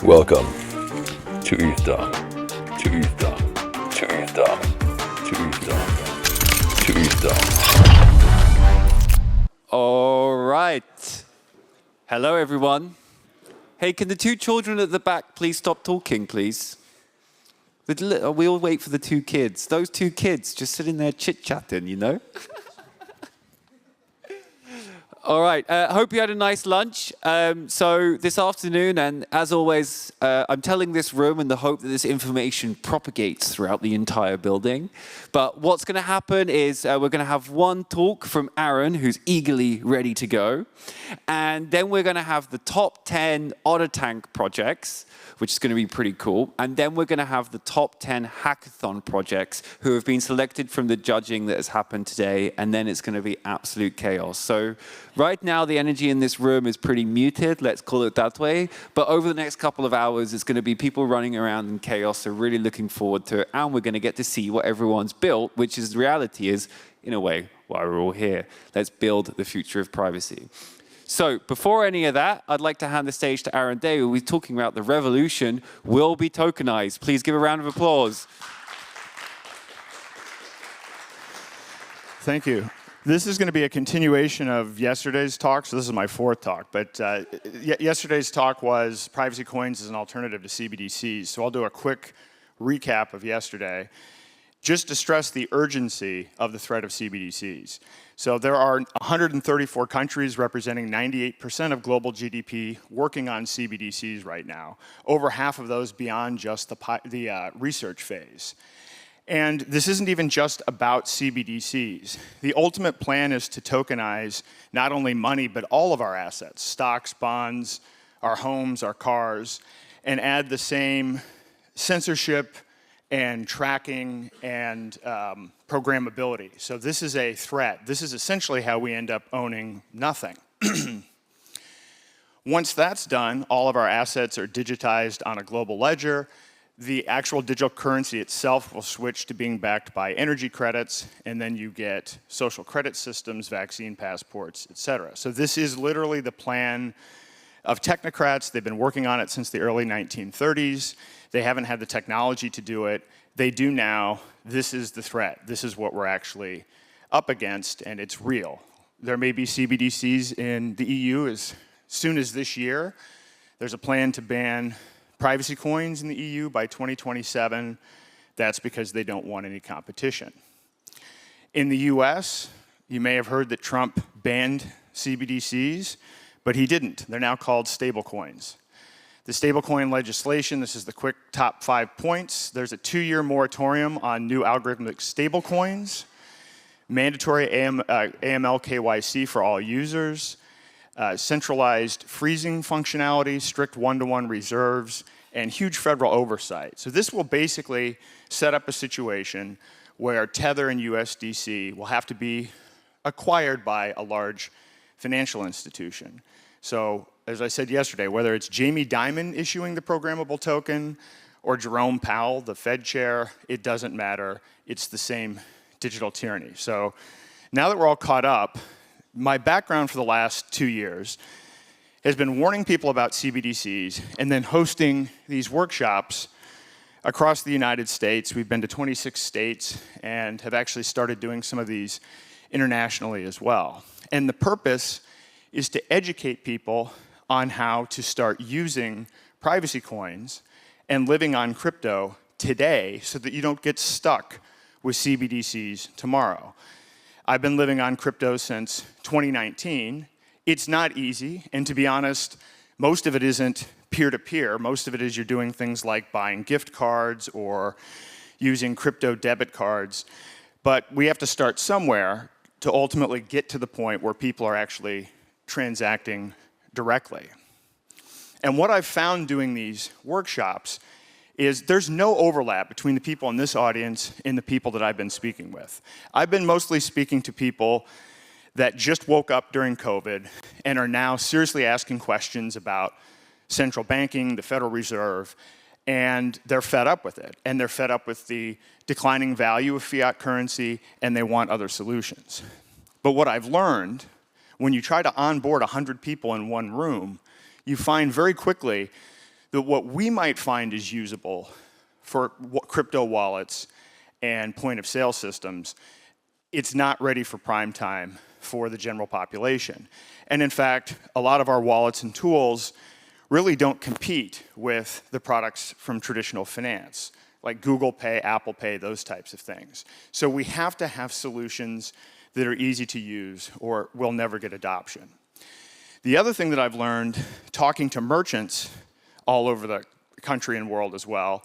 Welcome to ETHDam, to ETHDam, to ETHDam, to ETHDam, to ETHDam. All right. Hello, everyone. Hey, can the two children at the back please stop talking, please? We all wait for the two kids. Those two kids just sitting there chit-chatting, you know? All right, hope you had a nice lunch. So this afternoon, and as always, I'm telling this room in the hope that this information propagates throughout the entire building. But what's going to happen is we're going to have one talk from Aaron, who's eagerly ready to go. And then we're going to have the top 10 Otter Tank projects, which is going to be pretty cool. And then we're going to have the top 10 hackathon projects who have been selected from the judging that has happened today. And then it's going to be absolute chaos. So right now, the energy in this room is pretty muted, let's call it that way. But over the next couple of hours, it's going to be people running around in chaos. So really looking forward to it. And we're going to get to see what everyone's built, which is the reality is, in a way, why we're all here. Let's build the future of privacy. So before any of that, I'd like to hand the stage to Aaron Day, who will be talking about the revolution will be tokenized. Please give a round of applause. Thank you. This is going to be a continuation of yesterday's talk, so this is my fourth talk. But yesterday's talk was privacy coins as an alternative to CBDCs. So I'll do a quick recap of yesterday, just to stress the urgency of the threat of CBDCs. So there are 134 countries representing 98% of global GDP working on CBDCs right now. Over half of those beyond just the research phase. And this isn't even just about CBDCs. The ultimate plan is to tokenize not only money, but all of our assets, stocks, bonds, our homes, our cars, and add the same censorship and tracking and programmability. So this is a threat. This is essentially how we end up owning nothing. Once that's done, all of our assets are digitized on a global ledger. The actual digital currency itself will switch to being backed by energy credits, and then you get social credit systems, vaccine passports, et cetera. So this is literally the plan of technocrats. They've been working on it since the early 1930s. They haven't had the technology to do it. They do now. This is the threat. This is what we're actually up against, and it's real. There may be CBDCs in the EU as soon as this year. There's a plan to ban privacy coins in the EU by 2027. That's because they don't want any competition. In the US, you may have heard that Trump banned CBDCs, but he didn't. They're now called stablecoins. The stablecoin legislation, this is the quick top 5 points. There's a 2-year moratorium on new algorithmic stablecoins, mandatory AML KYC for all users, centralized freezing functionality, strict one-to-one reserves, and huge federal oversight. So this will basically set up a situation where Tether and USDC will have to be acquired by a large financial institution. So as I said yesterday, whether it's Jamie Dimon issuing the programmable token or Jerome Powell, the Fed chair, it doesn't matter. It's the same digital tyranny. So now that we're all caught up, my background for the last 2 years has been warning people about CBDCs and then hosting these workshops across the United States. We've been to 26 states and have actually started doing some of these internationally as well. And the purpose is to educate people on how to start using privacy coins and living on crypto today so that you don't get stuck with CBDCs tomorrow. I've been living on crypto since 2019. It's not easy, and to be honest, most of it isn't peer-to-peer. Most of it is you're doing things like buying gift cards or using crypto debit cards. But we have to start somewhere to ultimately get to the point where people are actually transacting directly. And what I've found doing these workshops is there's no overlap between the people in this audience and the people that I've been speaking with. I've been mostly speaking to people that just woke up during COVID and are now seriously asking questions about central banking, the Federal Reserve, and they're fed up with it. And they're fed up with the declining value of fiat currency, and they want other solutions. But what I've learned, when you try to onboard 100 people in one room, you find very quickly what we might find is usable for crypto wallets and point-of-sale systems, it's not ready for prime time for the general population. And in fact, a lot of our wallets and tools really don't compete with the products from traditional finance, like Google Pay, Apple Pay, those types of things. So we have to have solutions that are easy to use or will never get adoption. The other thing that I've learned, talking to merchants all over the country and world as well,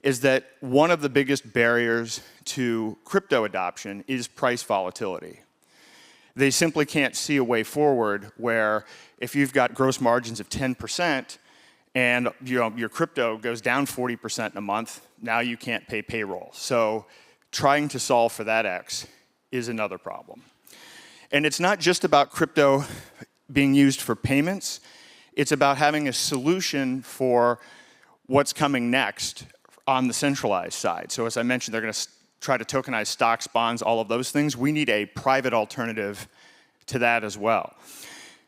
is that one of the biggest barriers to crypto adoption is price volatility. They simply can't see a way forward where if you've got gross margins of 10% and your crypto goes down 40% in a month, now you can't pay payroll. So trying to solve for that X is another problem. And it's not just about crypto being used for payments, it's about having a solution for what's coming next on the centralized side. So as I mentioned, they're going to try to tokenize stocks, bonds, all of those things. We need a private alternative to that as well.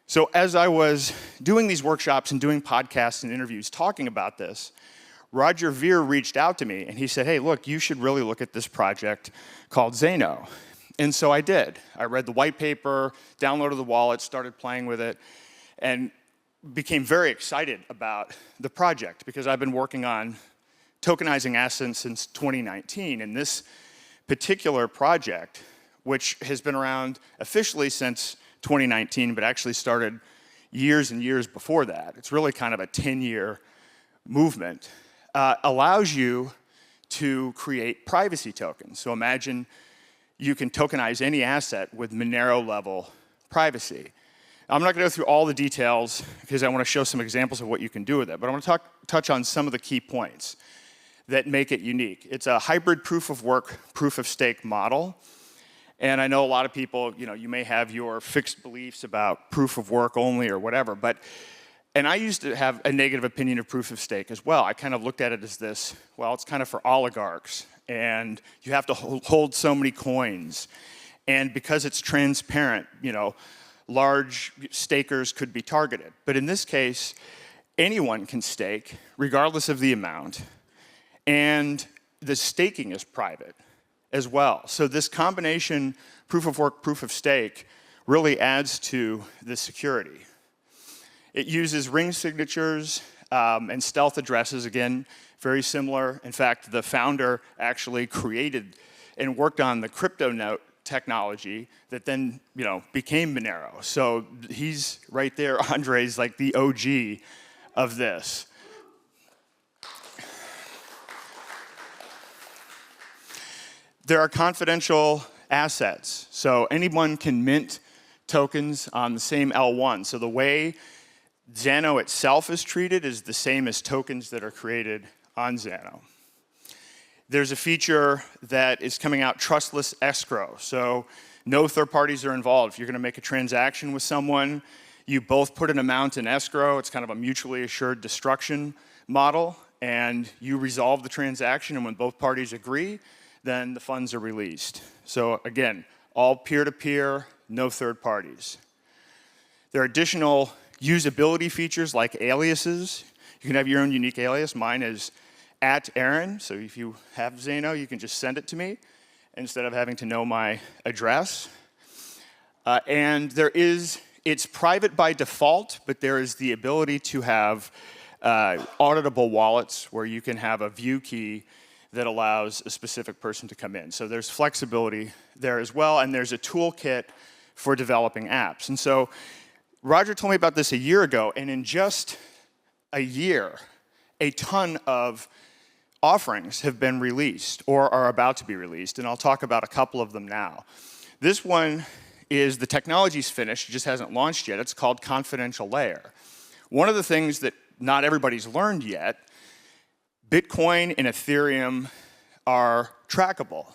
So as I was doing these workshops and doing podcasts and interviews talking about this, Roger Ver reached out to me and he said, hey, look, you should really look at this project called Zano. And so I did. I read the white paper, downloaded the wallet, started playing with it, and became very excited about the project because I've been working on tokenizing assets since 2019. And this particular project, which has been around officially since 2019, but actually started years and years before that, it's really kind of a 10-year movement, allows you to create privacy tokens. So imagine you can tokenize any asset with Monero-level privacy. I'm not going to go through all the details because I want to show some examples of what you can do with it, but I want to touch on some of the key points that make it unique. It's a hybrid proof-of-work, proof-of-stake model. And I know a lot of people, you may have your fixed beliefs about proof-of-work only or whatever, and I used to have a negative opinion of proof-of-stake as well. I kind of looked at it as this, well, it's kind of for oligarchs, and you have to hold so many coins. And because it's transparent, large stakers could be targeted. But in this case, anyone can stake, regardless of the amount, and the staking is private as well. So this combination, proof of work, proof of stake, really adds to the security. It uses ring signatures and stealth addresses, again, very similar. In fact, the founder actually created and worked on the crypto note technology that then, became Monero. So he's right there, Andre's like the OG of this. There are confidential assets. So anyone can mint tokens on the same L1. So the way Zano itself is treated is the same as tokens that are created on Zano. There's a feature that is coming out, trustless escrow. So no third parties are involved. If you're going to make a transaction with someone, you both put an amount in escrow. It's kind of a mutually assured destruction model. And you resolve the transaction. And when both parties agree, then the funds are released. So again, all peer-to-peer, no third parties. There are additional usability features like aliases. You can have your own unique alias. Mine is @Aaron, so if you have Zano, you can just send it to me instead of having to know my address. And it's private by default, but there is the ability to have auditable wallets where you can have a view key that allows a specific person to come in. So there's flexibility there as well, and there's a toolkit for developing apps. And so Roger told me about this a year ago, and in just a year, a ton of offerings have been released or are about to be released, and I'll talk about a couple of them now. This one is the technology's finished, it just hasn't launched yet. It's called Confidential Layer. One of the things that not everybody's learned yet, Bitcoin and Ethereum are trackable.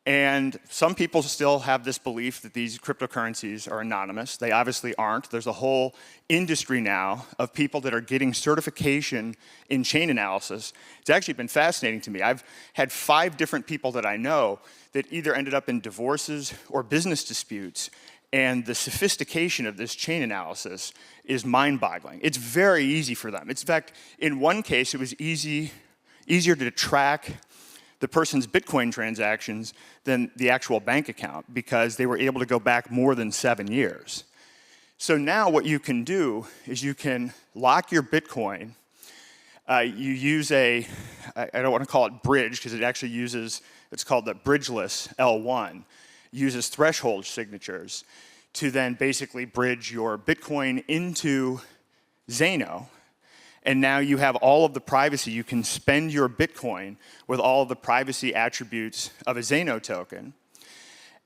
And some people still have this belief that these cryptocurrencies are anonymous. They obviously aren't. There's a whole industry now of people that are getting certification in chain analysis. It's actually been fascinating to me. I've had 5 different people that I know that either ended up in divorces or business disputes, And the sophistication of this chain analysis is mind-boggling. It's very easy for them. It's, in fact, in one case, it was easier to track the person's Bitcoin transactions than the actual bank account because they were able to go back more than 7 years. So now what you can do is you can lock your Bitcoin. You use I don't want to call it bridge because it actually uses, it's called the Bridgeless L1, uses threshold signatures to then basically bridge your Bitcoin into Zano. And now you have all of the privacy. You can spend your Bitcoin with all of the privacy attributes of a Zano token.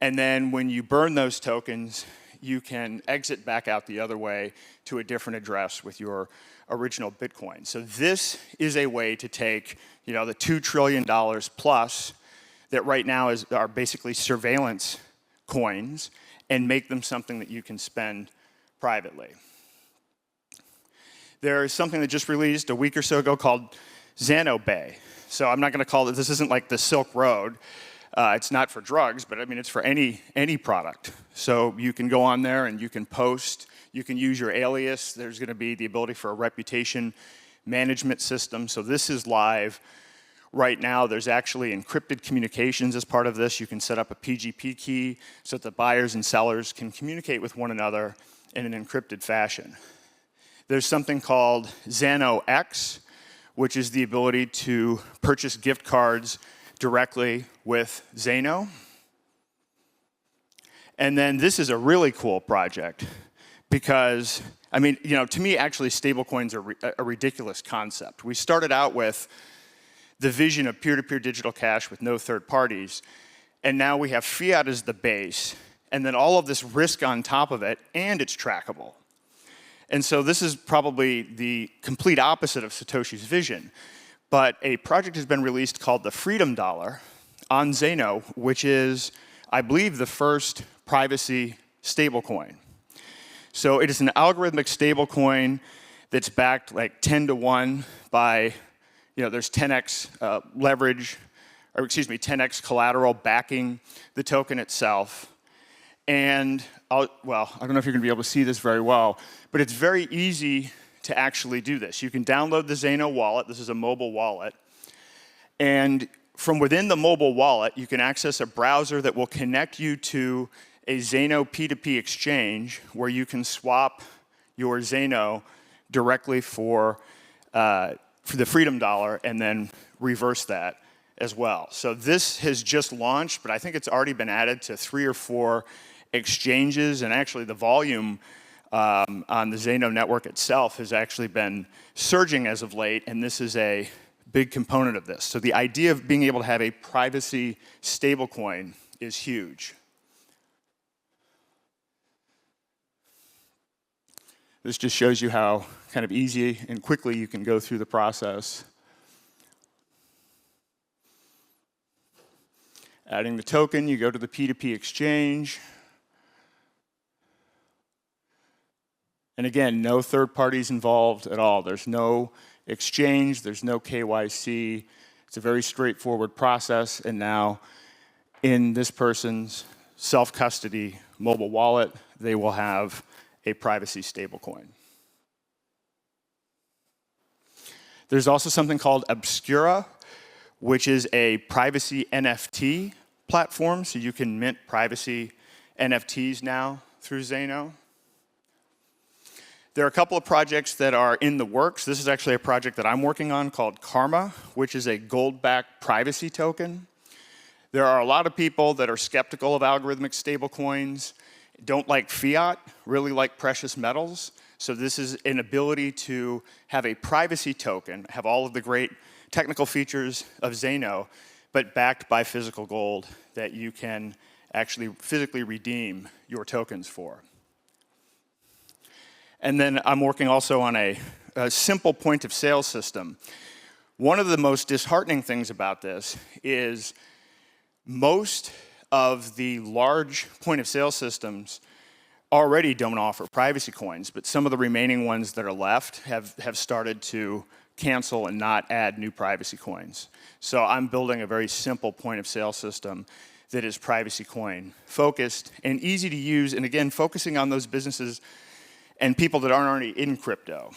And then when you burn those tokens, you can exit back out the other way to a different address with your original Bitcoin. So this is a way to take, the $2 trillion plus that right now are basically surveillance coins and make them something that you can spend privately. There is something that just released a week or so ago called Xanobay. So I'm not going to call it, this isn't like the Silk Road. It's not for drugs, but I mean, it's for any product. So you can go on there and you can post, you can use your alias. There's going to be the ability for a reputation management system. So this is live right now. There's actually encrypted communications as part of this. You can set up a PGP key so that the buyers and sellers can communicate with one another in an encrypted fashion. There's something called Zano X, which is the ability to purchase gift cards directly with Zano. And then this is a really cool project because, I mean, to me, actually, stablecoins are a ridiculous concept. We started out with the vision of peer-to-peer digital cash with no third parties, and now we have fiat as the base, and then all of this risk on top of it, and it's trackable. And so this is probably the complete opposite of Satoshi's vision. But a project has been released called the ETHDam III on Zano, which is, I believe, the first privacy stablecoin. So it is an algorithmic stablecoin that's backed like 10 to 1 by, there's 10x leverage, or excuse me, 10x collateral backing the token itself. And, I don't know if you're going to be able to see this very well, but it's very easy to actually do this. You can download the Zano wallet. This is a mobile wallet. And from within the mobile wallet, you can access a browser that will connect you to a Zano P2P exchange where you can swap your Zano directly for the ETHDam dollar and then reverse that as well. So this has just launched, but I think it's already been added to 3 or 4 exchanges, and actually the volume on the Zano network itself has actually been surging as of late, and this is a big component of this. So the idea of being able to have a privacy stablecoin is huge. This just shows you how kind of easy and quickly you can go through the process. Adding the token, you go to the P2P exchange. And again, no third parties involved at all. There's no exchange, there's no KYC. It's a very straightforward process. And now, in this person's self-custody mobile wallet, they will have a privacy stablecoin. There's also something called Obscura, which is a privacy NFT platform. So you can mint privacy NFTs now through Zano. There are a couple of projects that are in the works. This is actually a project that I'm working on called Karma, which is a gold-backed privacy token. There are a lot of people that are skeptical of algorithmic stablecoins, don't like fiat, really like precious metals. So this is an ability to have a privacy token, have all of the great technical features of Zano, but backed by physical gold that you can actually physically redeem your tokens for. And then I'm working also on a simple point of sale system. One of the most disheartening things about this is most of the large point of sale systems already don't offer privacy coins, but some of the remaining ones that are left have started to cancel and not add new privacy coins. So I'm building a very simple point of sale system that is privacy coin focused and easy to use, and again, focusing on those businesses and people that aren't already in crypto.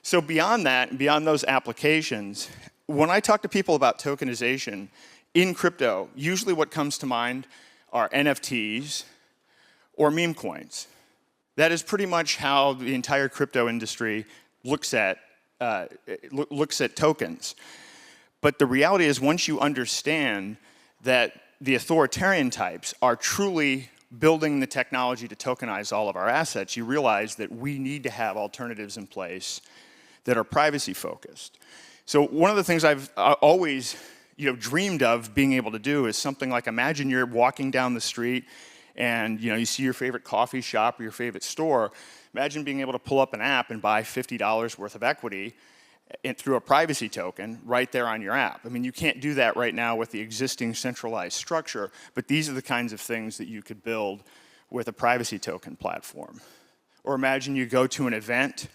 So beyond that, beyond those applications, when I talk to people about tokenization in crypto, usually what comes to mind are NFTs or meme coins. That is pretty much how the entire crypto industry looks at tokens. But the reality is, once you understand that the authoritarian types are truly building the technology to tokenize all of our assets, you realize that we need to have alternatives in place that are privacy focused. So one of the things I've always dreamed of being able to do is something like, imagine you're walking down the street and you see your favorite coffee shop or your favorite store. Imagine being able to pull up an app and buy $50 worth of equity through a privacy token right there on your app. I mean, you can't do that right now with the existing centralized structure, but these are the kinds of things that you could build with a privacy token platform. Or imagine you go to an event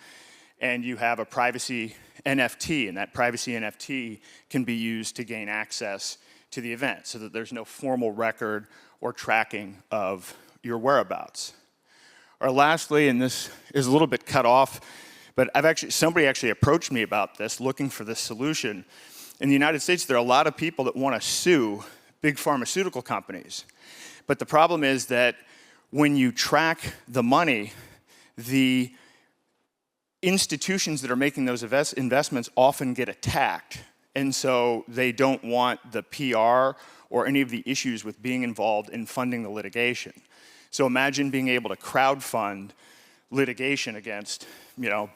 and you have a privacy NFT, and that privacy NFT can be used to gain access to the event so that there's no formal record or tracking of your whereabouts. Or lastly, and this is a little bit cut off, but somebody actually approached me about this, looking for this solution. In the United States, there are a lot of people that want to sue big pharmaceutical companies. But the problem is that when you track the money, the institutions that are making those investments often get attacked. And so they don't want the PR or any of the issues with being involved in funding the litigation. So imagine being able to crowdfund litigation against,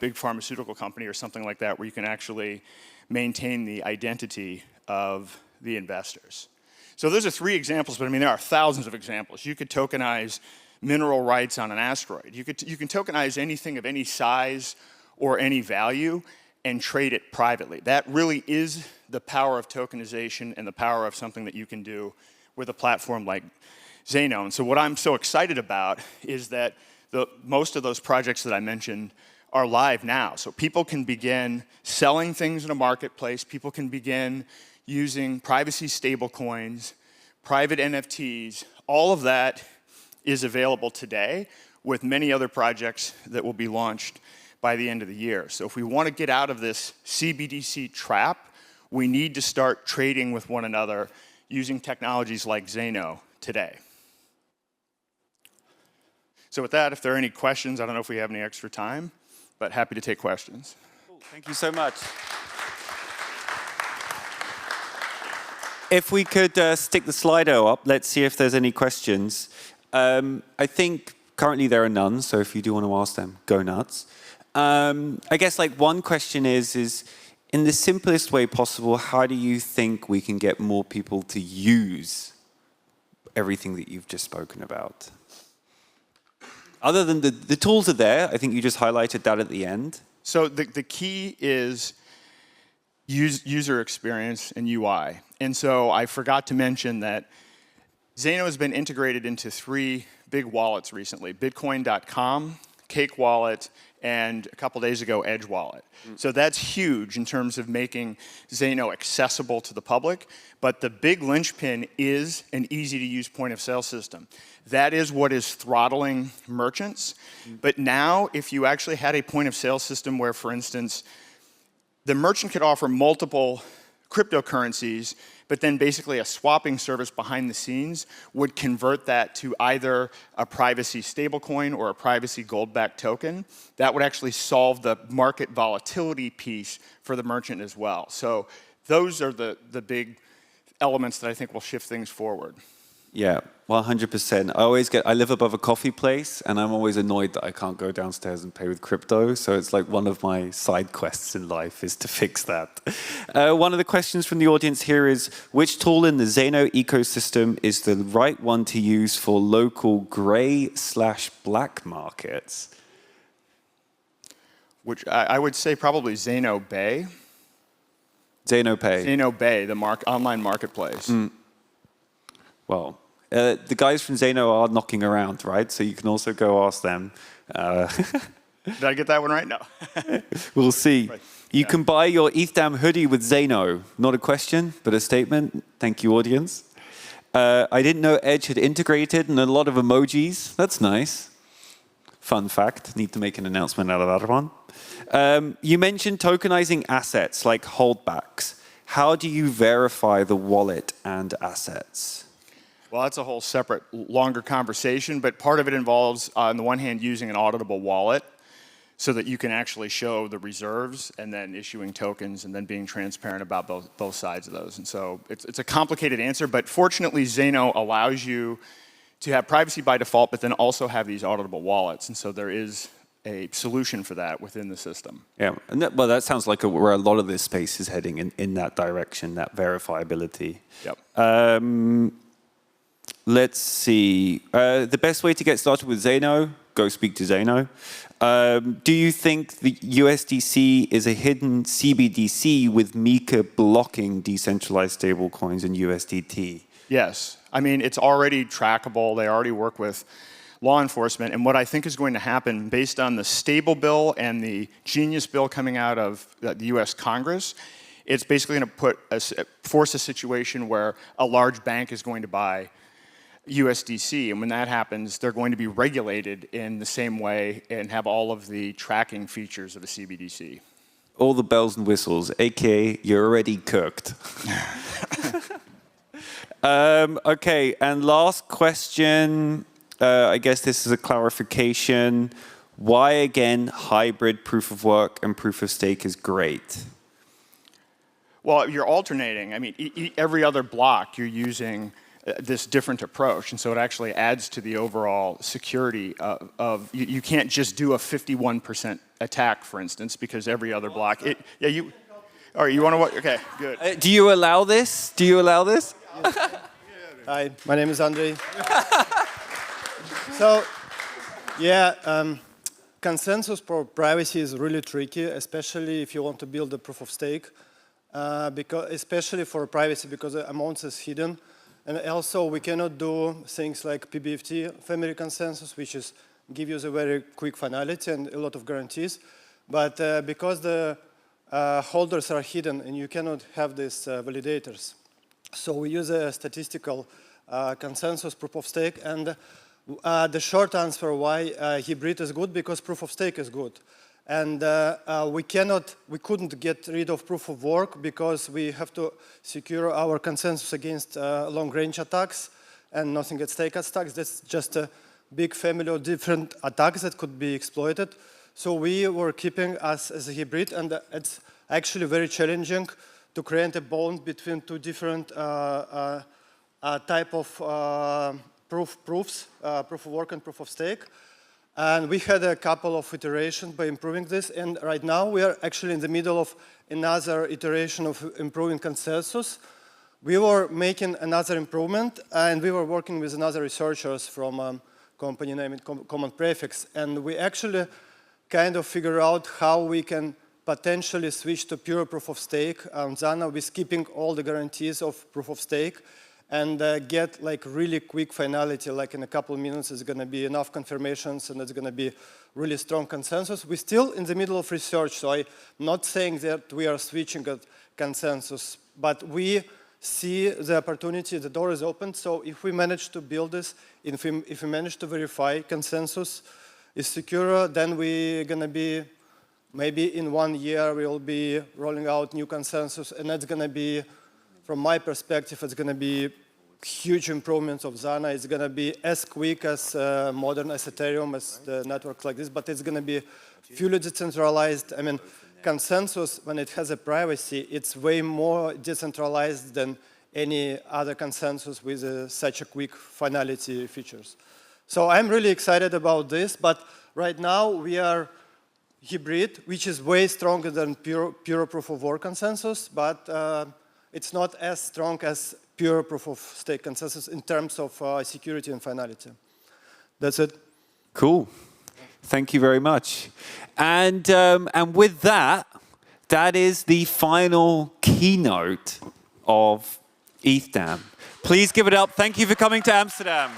big pharmaceutical company or something like that, where you can actually maintain the identity of the investors. So those are 3 examples, but I mean, there are thousands of examples. You could tokenize mineral rights on an asteroid. You can tokenize anything of any size or any value and trade it privately. That really is the power of tokenization and the power of something that you can do with a platform like Zano. And so what I'm so excited about is that most of those projects that I mentioned are live now. So people can begin selling things in a marketplace. People can begin using privacy stablecoins, private NFTs. All of that is available today, with many other projects that will be launched by the end of the year. So if we want to get out of this CBDC trap, we need to start trading with one another using technologies like Zano today. So with that, if there are any questions, I don't know if we have any extra time, but happy to take questions. Cool. Thank you so much. If we could stick the Slido up, let's see if there's any questions. I think currently there are none, so if you do want to ask them, go nuts. I guess one question is in the simplest way possible, how do you think we can get more people to use everything that you've just spoken about? Other than the tools are there, I think you just highlighted that at the end. So the key is user experience and UI. And so I forgot to mention that Zano has been integrated into 3 big wallets recently: Bitcoin.com, Cake Wallet, and a couple days ago, Edge Wallet. So that's huge in terms of making Zano accessible to the public. But the big linchpin is an easy-to-use point-of-sale system. That is what is throttling merchants. But now, if you actually had a point-of-sale system where, for instance, the merchant could offer multiple cryptocurrencies, but then basically a swapping service behind the scenes would convert that to either a privacy stablecoin or a privacy gold-backed token. That would actually solve the market volatility piece for the merchant as well. So those are the big elements that I think will shift things forward. Yeah, 100%. I live above a coffee place, and I'm always annoyed that I can't go downstairs and pay with crypto. So it's like one of my side quests in life is to fix that. One of the questions from the audience here is, which tool in the Zano ecosystem is the right one to use for local gray/black markets? Which I would say probably Xanobay. Xanobay. Xanobay, the online marketplace. Well, the guys from Zano are knocking around, right? So you can also go ask them. Did I get that one right? No. We'll see. Right. You can buy your ETHDam hoodie with Zano. Not a question, but a statement. Thank you, audience. I didn't know Edge had integrated and a lot of emojis. That's nice. Fun fact. Need to make an announcement out of that one. You mentioned tokenizing assets like holdbacks. How do you verify the wallet and assets? Well, that's a whole separate, longer conversation, but part of it involves, on the one hand, using an auditable wallet so that you can actually show the reserves and then issuing tokens and then being transparent about both sides of those. And so it's a complicated answer, but fortunately, Zano allows you to have privacy by default, but then also have these auditable wallets. And so there is a solution for that within the system. Yeah, and well, that sounds like where a lot of this space is heading in that direction, that verifiability. Yep. Let's see. The best way to get started with Zano, go speak to Zano. Do you think the USDC is a hidden CBDC with Mika blocking decentralized stablecoins and USDT? Yes. I mean, it's already trackable. They already work with law enforcement. And what I think is going to happen, based on the stable bill and the genius bill coming out of the US Congress, it's basically going to force a situation where a large bank is going to buy USDC, and when that happens, they're going to be regulated in the same way and have all of the tracking features of a CBDC. All the bells and whistles, aka you're already cooked. Okay, and last question. I guess this is a clarification. Why again hybrid proof of work and proof of stake is great? Well, you're alternating. I mean, every other block you're using this different approach, and so it actually adds to the overall security of you can't just do a 51% attack, for instance, because every other block. All right, you want to what? Okay, good. Do you allow this? Do you allow this? Hi, my name is Andrei. So, yeah, consensus for privacy is really tricky, especially if you want to build a proof of stake, especially for privacy, because amounts is hidden. And also, we cannot do things like PBFT, family consensus, which is give you a very quick finality and a lot of guarantees. But because the holders are hidden and you cannot have these validators, so we use a statistical consensus proof of stake. And the short answer why hybrid is good, because proof of stake is good. And we couldn't get rid of proof of work because we have to secure our consensus against long-range attacks and nothing at stake attacks. That's just a big family of different attacks that could be exploited. So we were keeping us as a hybrid, and it's actually very challenging to create a bond between two different type of proofs, proof of work and proof of stake. And we had a couple of iterations by improving this, and right now we are actually in the middle of another iteration of improving consensus. We were making another improvement, and we were working with another researchers from a company named Common Prefix, and we actually kind of figure out how we can potentially switch to pure proof of stake on Zano with keeping all the guarantees of proof of stake, and get like really quick finality, like in a couple of minutes it's going to be enough confirmations and it's going to be really strong consensus. We're still in the middle of research, so I'm not saying that we are switching at consensus, but we see the opportunity, the door is open, so if we manage to build this, if we manage to verify consensus is secure, then we're going to be, maybe in 1 year we'll be rolling out new consensus, and that's going to be, from my perspective, it's going to be huge improvements of Zano. It's going to be as quick as modern as Ethereum, as the networks like this, but it's going to be fully decentralized. I mean, consensus, when it has a privacy, it's way more decentralized than any other consensus with such a quick finality features. So I'm really excited about this, but right now we are hybrid, which is way stronger than pure proof of work consensus, but it's not as strong as pure proof of stake consensus in terms of security and finality. That's it. Cool. Thank you very much. And with that, that is the final keynote of ETHDam. Please give it up. Thank you for coming to Amsterdam.